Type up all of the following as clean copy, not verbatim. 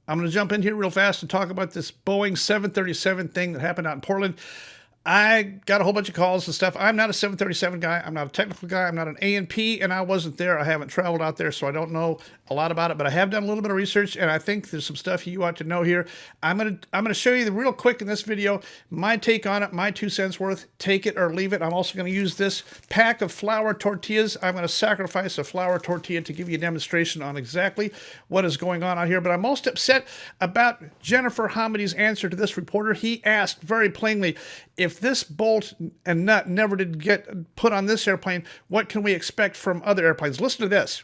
I'm going to jump in here real fast and talk about this Boeing 737 thing that happened out in Portland. I got a whole bunch of calls and stuff. I'm not a 737 guy. I'm not a technical guy. I'm not an A&P, and I wasn't there. I haven't traveled out there, so I don't know a lot about it. But I have done a little bit of research, and I think there's some stuff you ought to know here. I'm gonna show you real quick in this video my take on it, my 2 cents worth. Take it or leave it. I'm also going to use this pack of flour tortillas. I'm going to sacrifice a flour tortilla to give you a demonstration on exactly what is going on out here. But I'm most upset about Jennifer Homidy's answer to this reporter. He asked very plainly, if this bolt and nut never did get put on this airplane, what can we expect from other airplanes? Listen to this.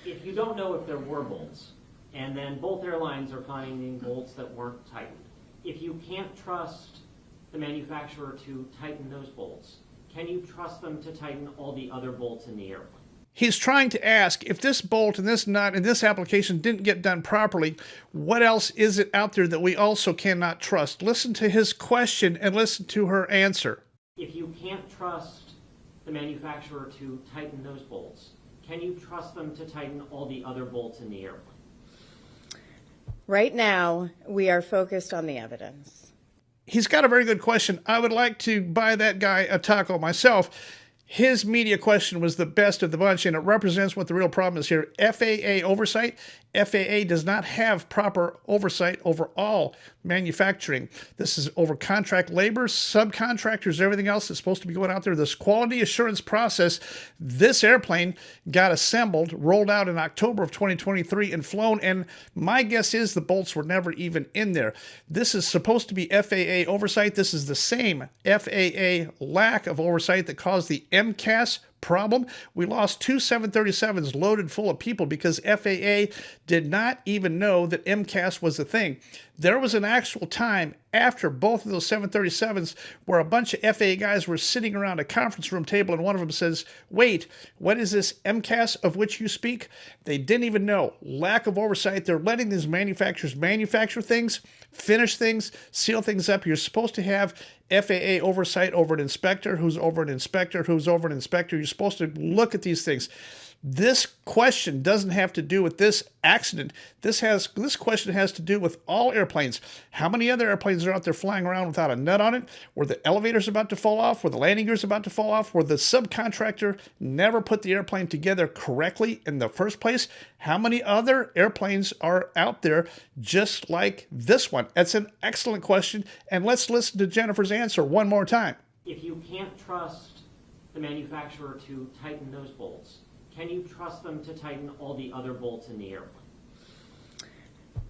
If you don't know if there were bolts, and then both airlines are finding bolts that weren't tightened, if you can't trust the manufacturer to tighten those bolts, can you trust them to tighten all the other bolts in the airplane? He's trying to ask, if this bolt and this nut and this application didn't get done properly, what else is it out there that we also cannot trust? Listen to his question and listen to her answer. If you can't trust the manufacturer to tighten those bolts, can you trust them to tighten all the other bolts in the airplane? Right now, we are focused on the evidence. He's got a very good question. I would like to buy that guy a taco myself. His media question was the best of the bunch, and it represents what the real problem is here. FAA oversight. FAA does not have proper oversight over all manufacturing. This is over contract labor, subcontractors, everything else that's supposed to be going out there. This quality assurance process, this airplane got assembled, rolled out in October of 2023 and flown, and my guess is the bolts were never even in there. This is supposed to be FAA oversight. This is the same FAA lack of oversight that caused the MCAS problem. We lost 2 737s loaded full of people because FAA did not even know that MCAS was a thing. There was an actual time after both of those 737s where a bunch of FAA guys were sitting around a conference room table, and one of them says, "Wait, what is this MCAS of which you speak?" They didn't even know. Lack of oversight. They're letting these manufacturers manufacture things, finish things, seal things up. You're supposed to have FAA oversight over an inspector, who's over an inspector, who's over an inspector. You're supposed to look at these things. This question doesn't have to do with this accident. This question has to do with all airplanes. How many other airplanes are out there flying around without a nut on it? Were the elevators about to fall off? Were the landing gears about to fall off? Were the subcontractor never put the airplane together correctly in the first place? How many other airplanes are out there just like this one? That's an excellent question, and let's listen to Jennifer's answer one more time. If you can't trust the manufacturer to tighten those bolts, can you trust them to tighten all the other bolts in the airplane?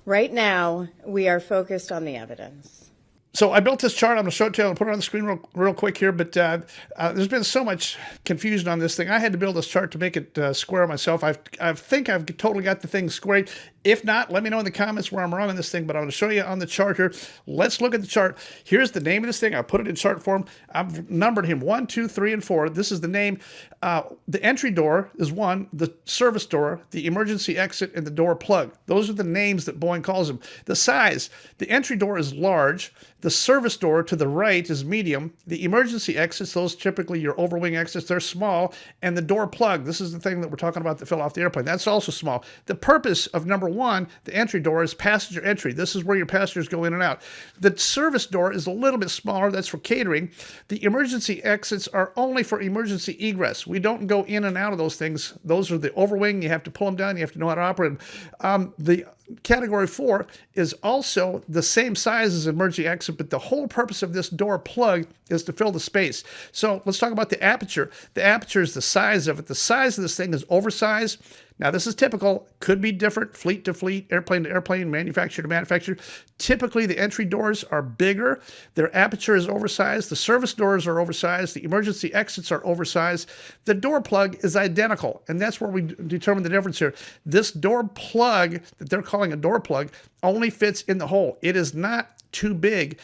Right now, we are focused on the evidence. So I built this chart. I'm going to show it to you. I'll put it on the screen real quick here. But there's been so much confusion on this thing. I had to build this chart to make it square myself. I think I've totally got the thing squared. If not, let me know in the comments where I'm wrong on this thing, but I'm going to show you on the chart here. Let's look at the chart. Here's the name of this thing. I put it in chart form. I've numbered him 1, 2, 3, and 4. This is the name. The entry door is 1, the service door, the emergency exit, and the door plug. Those are the names that Boeing calls them. The size, the entry door is large. The service door to the right is medium. The emergency exits, those typically your overwing exits, they're small. And the door plug, this is the thing that we're talking about that fell off the airplane. That's also small. The purpose of number 1, the entry door, is passenger entry. This is where your passengers go in and out. The service door is a little bit smaller. That's for catering. The emergency exits are only for emergency egress. We don't go in and out of those things. Those are the overwing. You have to pull them down. You have to know how to operate them. The Category 4 is also the same size as emergency exit, but the whole purpose of this door plug is to fill the space. So let's talk about the aperture. The aperture is the size of it. The size of this thing is oversized. Now, this is typical. Could be different fleet to fleet, airplane to airplane, manufacturer to manufacturer. Typically, the entry doors are bigger. Their aperture is oversized. The service doors are oversized. The emergency exits are oversized. The door plug is identical, and that's where we determine the difference here. This door plug that they're calling a door plug only fits in the hole. It is not too big.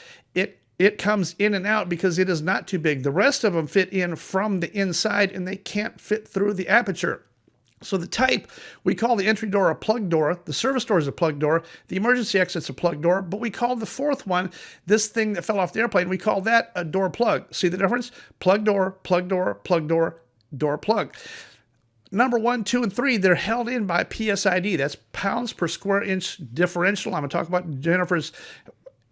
It comes in and out because it is not too big. The rest of them fit in from the inside, and they can't fit through the aperture. So the type, we call the entry door a plug door. The service door is a plug door. The emergency exit's a plug door. But we call the fourth one, this thing that fell off the airplane, we call that a door plug. See the difference? Plug door, plug door, plug door, door plug. number 1, 2, and 3, they're held in by PSID. That's pounds per square inch differential. I'm going to talk about Jennifer's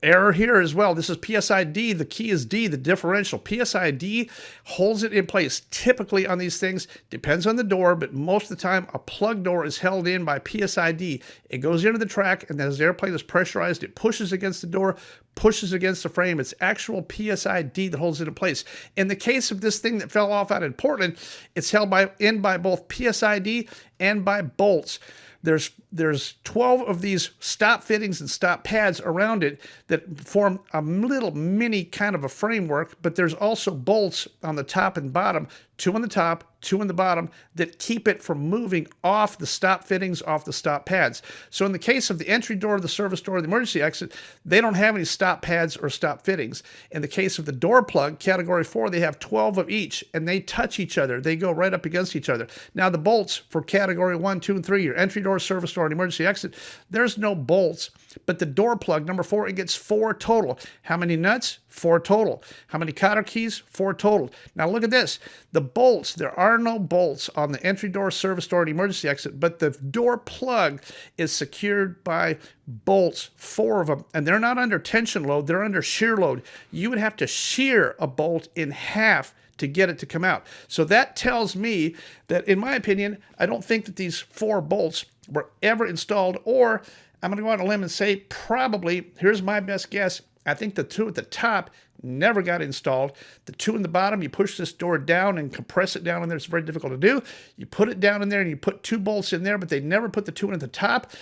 error here as well. This is PSID. The key is D, the differential. PSID holds it in place. Typically on these things, depends on the door, but most of the time a plug door is held in by PSID. It goes into the track, and as the airplane is pressurized, it pushes against the door, pushes against the frame. It's actual PSID that holds it in place. In the case of this thing that fell off out in Portland, it's held in by both PSID and by bolts. There's 12 of these stop fittings and stop pads around it that form a little mini kind of a framework, but there's also bolts on the top and bottom, 2 on the top, 2 on the bottom, that keep it from moving off the stop fittings, off the stop pads. So in the case of the entry door, the service door, the emergency exit, they don't have any stop pads or stop fittings. In the case of the door plug, category 4, they have 12 of each, and they touch each other. They go right up against each other. Now the bolts for category 1, 2, and 3, your entry door, service door, and emergency exit, there's no bolts, but the door plug, number 4, it gets 4 total. How many nuts? 4 total. How many cotter keys? 4 total. Now look at this. The bolts, there are no bolts on the entry door, service door, and emergency exit, but the door plug is secured by bolts, 4 of them, and they're not under tension load, they're under shear load. You would have to shear a bolt in half to get it to come out. So that tells me that, in my opinion, I don't think that these 4 bolts were ever installed, or I'm going to go out on a limb and say probably, here's my best guess, I think the 2 at the top never got installed. The 2 in the bottom, you push this door down and compress it down in there. It's very difficult to do. You put it down in there and you put 2 bolts in there, but they never put the 2 in at the top.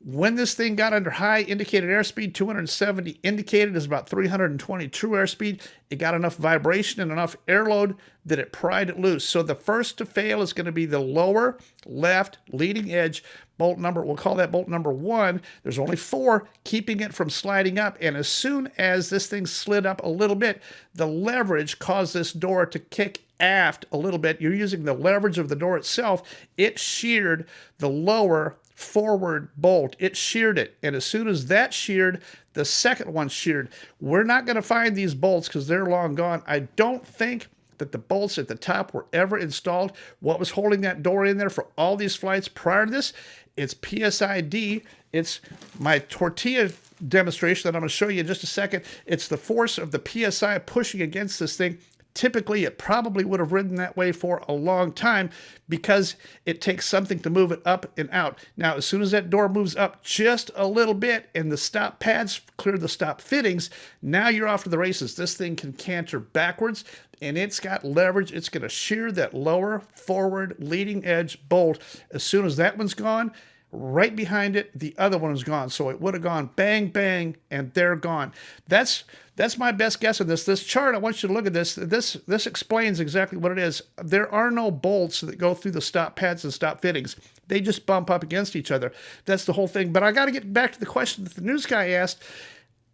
When this thing got under high indicated airspeed, 270 indicated is about 320 true airspeed. It got enough vibration and enough air load that it pried it loose. So the first to fail is going to be the lower left leading edge bolt number. We'll call that bolt number 1. There's only 4 keeping it from sliding up. And as soon as this thing slid up a little bit, the leverage caused this door to kick aft a little bit. You're using the leverage of the door itself. It sheared the lower forward bolt. It sheared it. And as soon as that sheared, the second one sheared. We're not going to find these bolts because they're long gone. I don't think that the bolts at the top were ever installed. What was holding that door in there for all these flights prior to this? It's PSID. It's my tortilla demonstration that I'm going to show you in just a second. It's the force of the PSI pushing against this thing. Typically, it probably would have ridden that way for a long time because it takes something to move it up and out. Now, as soon as that door moves up just a little bit and the stop pads clear the stop fittings, now you're off to the races. This thing can canter backwards, and it's got leverage. It's going to shear that lower forward leading edge bolt. As soon as that one's gone, right behind it, the other one is gone. So it would have gone bang, bang, and they're gone. That's my best guess on this. This chart, I want you to look at this. This explains exactly what it is. There are no bolts that go through the stop pads and stop fittings. They just bump up against each other. That's the whole thing. But I got to get back to the question that the news guy asked.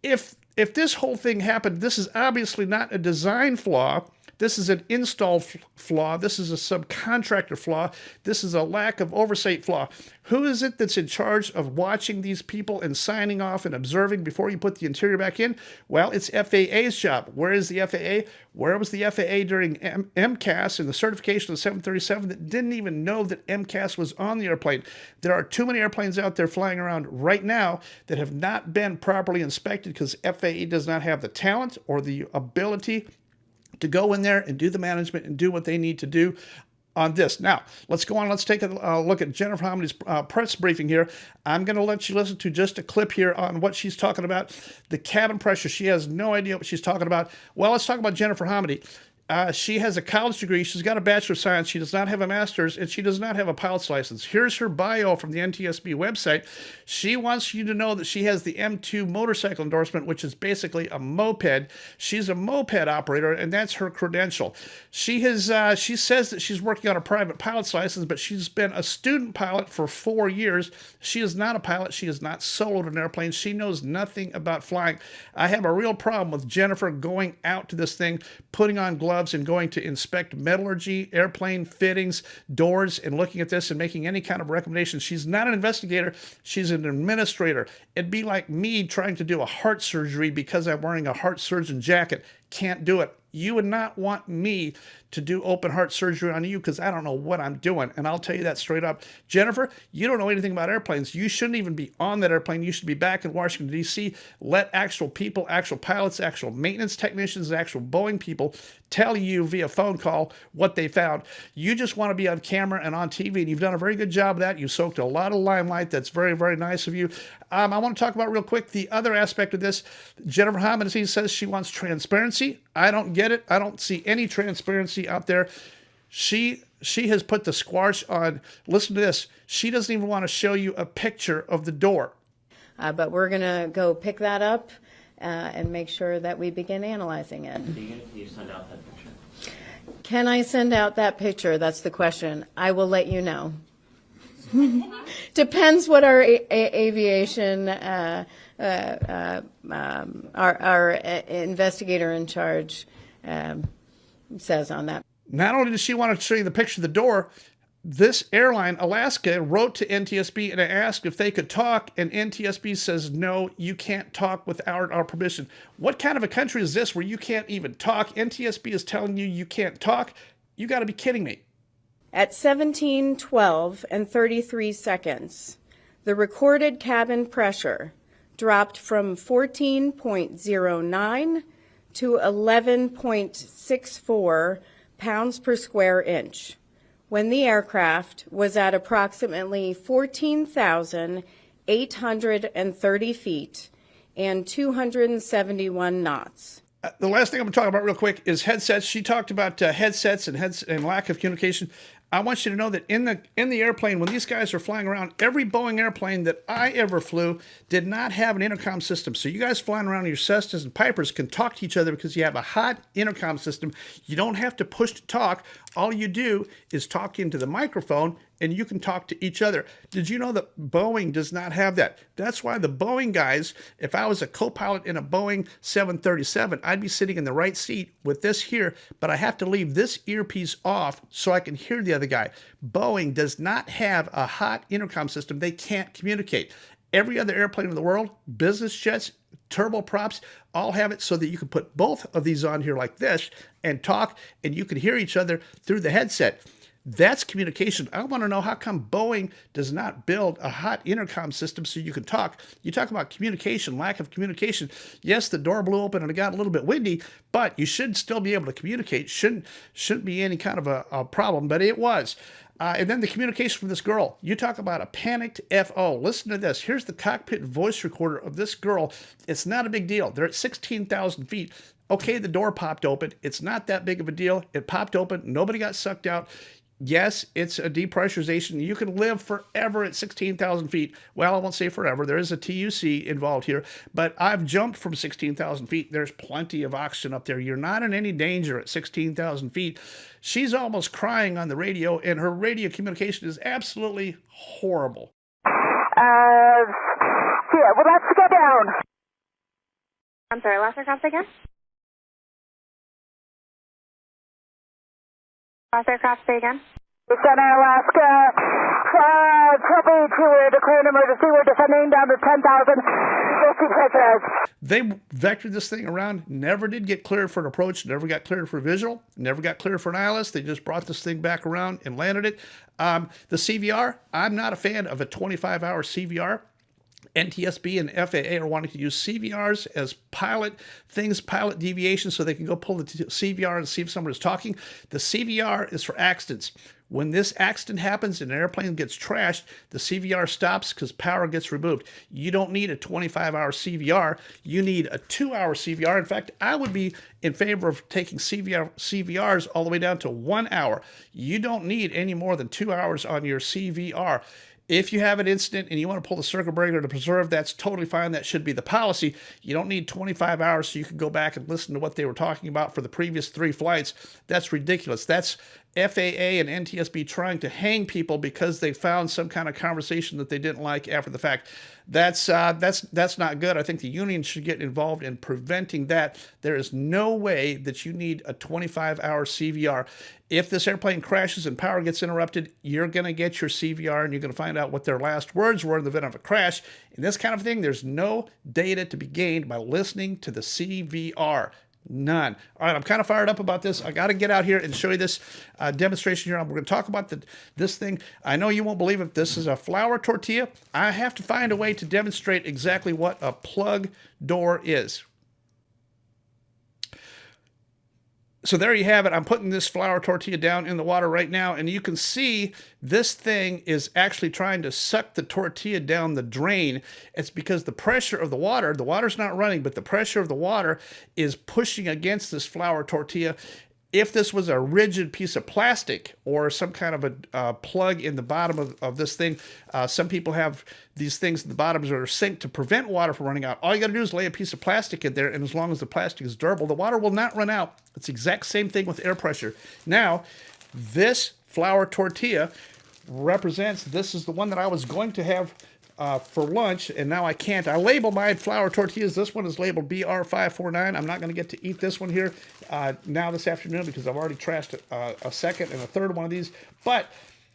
If this whole thing happened, this is obviously not a design flaw. This is an install flaw. This is a subcontractor flaw. This is a lack of oversight flaw. Who is it that's in charge of watching these people and signing off and observing before you put the interior back in? Well, it's FAA's job. Where is the FAA? Where was the FAA during MCAS and the certification of the 737 that didn't even know that MCAS was on the airplane? There are too many airplanes out there flying around right now that have not been properly inspected because FAA does not have the talent or the ability to go in there and do the management and do what they need to do on this. Now, let's go on. Let's take a look at Jennifer Homidy's press briefing here. I'm going to let you listen to just a clip here on what she's talking about. The cabin pressure. She has no idea what she's talking about. Well, let's talk about Jennifer Homedy. She has a college degree. She's got a Bachelor of Science. She does not have a master's, and she does not have a pilot's license. Here's her bio from the NTSB website. She wants you to know that she has the M2 motorcycle endorsement, which is basically a moped. She's a moped operator, and that's her credential. She says that she's working on a private pilot's license, but she's been a student pilot for 4 years. She is not a pilot. She has not soloed an airplane. She knows nothing about flying. I have a real problem with Jennifer going out to this thing, putting on gloves, and going to inspect metallurgy, airplane fittings, doors, and looking at this and making any kind of recommendation. She's not an investigator. She's an administrator. It'd be like me trying to do a heart surgery because I'm wearing a heart surgeon jacket. Can't do it. You would not want me to do open heart surgery on you because I don't know what I'm doing. And I'll tell you that straight up. Jennifer, you don't know anything about airplanes. You shouldn't even be on that airplane. You should be back in Washington, D.C. Let actual people, actual pilots, actual maintenance technicians, actual Boeing people tell you via phone call what they found. You just want to be on camera and on TV, and you've done a very good job of that. You soaked a lot of limelight. That's very, very nice of you. I want to talk about real quick the other aspect of this. Jennifer Hamilton says she wants transparency. I don't get it. I don't see any transparency out there. She has put the squash on. Listen to this. She doesn't even want to show you a picture of the door. But we're going to go pick that up and make sure that we begin analyzing it. Can you send out that picture? Can I send out that picture? That's the question. I will let you know. Depends what our aviation, our investigator in charge says on that. Not only does she want to show you the picture of the door, this airline, Alaska, wrote to NTSB and asked if they could talk, and NTSB says, no, you can't talk without our permission. What kind of a country is this where you can't even talk? NTSB is telling you you can't talk? You got to be kidding me. At 17:12 and 33 seconds, the recorded cabin pressure dropped from 14.09 to 11.64 pounds per square inch, when the aircraft was at approximately 14,830 feet and 271 knots. The last thing I'm going to talk about real quick is headsets. She talked about headsets and lack of communication. I want you to know that in the airplane, when these guys are flying around, every Boeing airplane that I ever flew did not have an intercom system. So you guys flying around in your Cessnas and Pipers can talk to each other because you have a hot intercom system. You don't have to push to talk. All you do is talk into the microphone and you can talk to each other. Did you know that Boeing does not have that? That's why the Boeing guys, if I was a co-pilot in a Boeing 737, I'd be sitting in the right seat with this here, but I have to leave this earpiece off so I can hear the other guy. Boeing does not have a hot intercom system. They can't communicate. Every other airplane in the world, business jets, turboprops, all have it so that you can put both of these on here like this and talk, and you can hear each other through the headset. That's communication. I want to know how come Boeing does not build a hot intercom system so you can talk. You talk about communication, lack of communication. Yes, the door blew open and it got a little bit windy, but you should still be able to communicate. Shouldn't be any kind of a problem, but it was. And then the communication from this girl. You talk about a panicked FO. Listen to this. Here's the cockpit voice recorder of this girl. It's not a big deal. They're at 16,000 feet. Okay, the door popped open. It's not that big of a deal. It popped open. Nobody got sucked out. Yes, it's a depressurization. You can live forever at 16,000 feet. Well, I won't say forever. There is a TUC involved here, but I've jumped from 16,000 feet. There's plenty of oxygen up there. You're not in any danger at 16,000 feet. She's almost crying on the radio, and her radio communication is absolutely horrible. Yeah, well, let's go down. I'm sorry, last aircraft again? Last aircraft, say again. Center, Alaska, Trouble 2, we're declaring emergency. We're descending down to 10,000. They vectored this thing around, never did get cleared for an approach, never got cleared for visual, never got cleared for an ILS. They just brought this thing back around and landed it. The CVR, I'm not a fan of a 25-hour CVR. NTSB and FAA are wanting to use CVRs as pilot deviation, so they can go pull the CVR and see if someone is talking. The CVR is for accidents. When this accident happens and an airplane gets trashed, the CVR stops because power gets removed. You don't need a 25-hour CVR. You need a 2-hour CVR. In fact, I would be in favor of taking CVRs all the way down to 1 hour. You don't need any more than 2 hours on your CVR. If you have an incident and you want to pull the circuit breaker to preserve, that's totally fine. That should be the policy. You don't need 25 hours so you can go back and listen to what they were talking about for the previous 3 flights. That's ridiculous. That's FAA and NTSB trying to hang people because they found some kind of conversation that they didn't like after the fact. That's not good. I think the union should get involved in preventing that. There is no way that you need a 25-hour CVR. If this airplane crashes and power gets interrupted, you're going to get your CVR and you're going to find out what their last words were in the event of a crash. In this kind of thing, there's no data to be gained by listening to the CVR. None. All right, I'm kind of fired up about this. I got to get out here and show you this demonstration here. We're going to talk about this thing. I know you won't believe it. This is a flour tortilla. I have to find a way to demonstrate exactly what a plug door is. So there you have it. I'm putting this flour tortilla down in the water right now, and you can see this thing is actually trying to suck the tortilla down the drain. It's because the pressure of the water's not running, but the pressure of the water is pushing against this flour tortilla. If this was a rigid piece of plastic or some kind of a plug in the bottom of this thing, some people have these things at the bottoms that are sink to prevent water from running out. All you got to do is lay a piece of plastic in there, and as long as the plastic is durable, the water will not run out. It's the exact same thing with air pressure. Now, this flour tortilla represents, this is the one that I was going to have for lunch, and now I can't. I label my flour tortillas. This one is labeled BR549. I'm not going to get to eat this one here now this afternoon because I've already trashed a second and a third one of these. But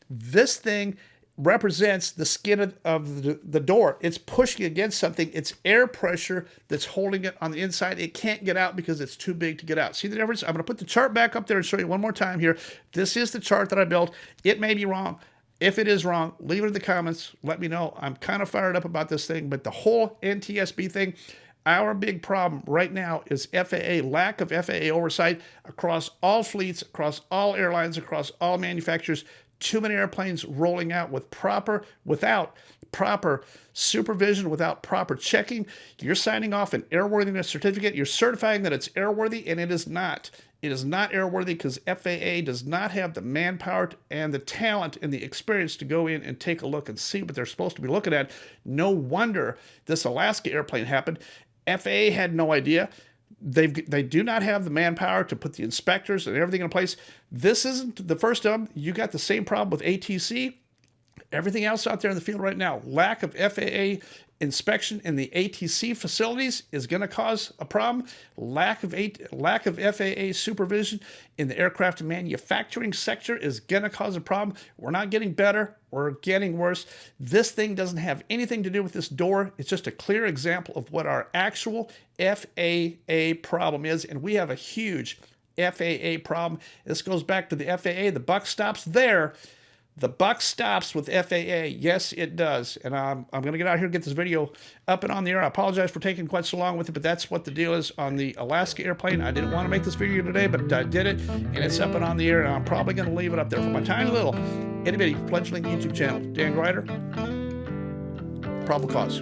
this thing represents the skin of the door. It's pushing against something. It's air pressure that's holding it on the inside. It can't get out because it's too big to get out. See the difference? I'm going to put the chart back up there and show you one more time here. This is the chart that I built. It may be wrong. If it is wrong, leave it in the comments. Let me know. I'm kind of fired up about this thing, but the whole NTSB thing, our big problem right now is FAA, lack of FAA oversight across all fleets, across all airlines, across all manufacturers. Too many airplanes rolling out without proper supervision, without proper checking. You're signing off an airworthiness certificate. You're certifying that it's airworthy, and it is not. It is not airworthy because FAA does not have the manpower and the talent and the experience to go in and take a look and see what they're supposed to be looking at. No wonder this Alaska airplane happened. FAA had no idea. They do not have the manpower to put the inspectors and everything in place. This isn't the first of them. You got the same problem with ATC. Everything else out there in the field right now, lack of FAA inspection in the ATC facilities is going to cause a problem. Lack of FAA supervision in the aircraft manufacturing sector is going to cause a problem. We're not getting better. We're getting worse. This thing doesn't have anything to do with this door. It's just a clear example of what our actual FAA problem is, and we have a huge FAA problem. This goes back to the FAA. The buck stops there. The buck stops with FAA. Yes, it does. And I'm going to get out here and get this video up and on the air. I apologize for taking quite so long with it, but that's what the deal is on the Alaska airplane. I didn't want to make this video today, but I did it, and it's up and on the air, and I'm probably going to leave it up there for my tiny little itty-bitty fledgling YouTube channel. Dan Grider, Probable Cause.